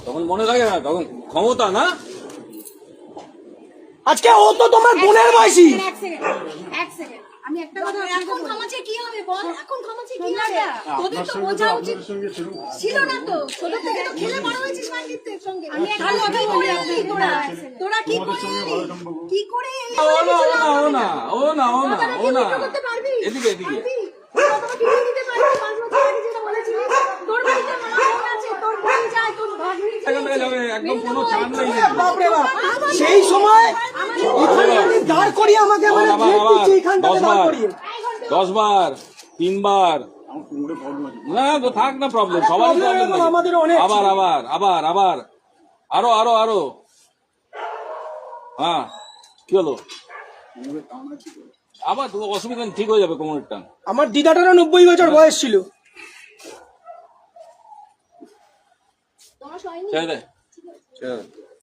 তখন মনে থাকে না, তখন ক্ষমতা না। আজকে ও তো তোমার বোনের বয়সী। এক সেকেন্ড আমি একটা কথা, এখন ক্ষমাচে কি হবে বল, এখন ক্ষমাচে কি হবে? তোদের তো বোঝা উচিত ছিল না তো, ছোট থেকে তো খেলে বড় হয়েছিস সঙ্গীতের সঙ্গে। আমি একটা কথাই বলি, তোরা কি করে ও না এদিকে এদিকে একদম কোনো চান নেই। সেই সময় দাঁড় করিয়ে আমাকে 10 বার 3 বার না তো থাক না, প্রবলেম সবার আমাদের অনেক। আবার আবার আবার আবার আরো আরো আরো হ্যাঁ কি হলো আবার তো অসুবিধা নেই, ঠিক হয়ে যাবে কোমরের টান। আমার দিদাটারও 90 বছর বয়স ছিল। ছেড়ে দে ছেড়ে দে।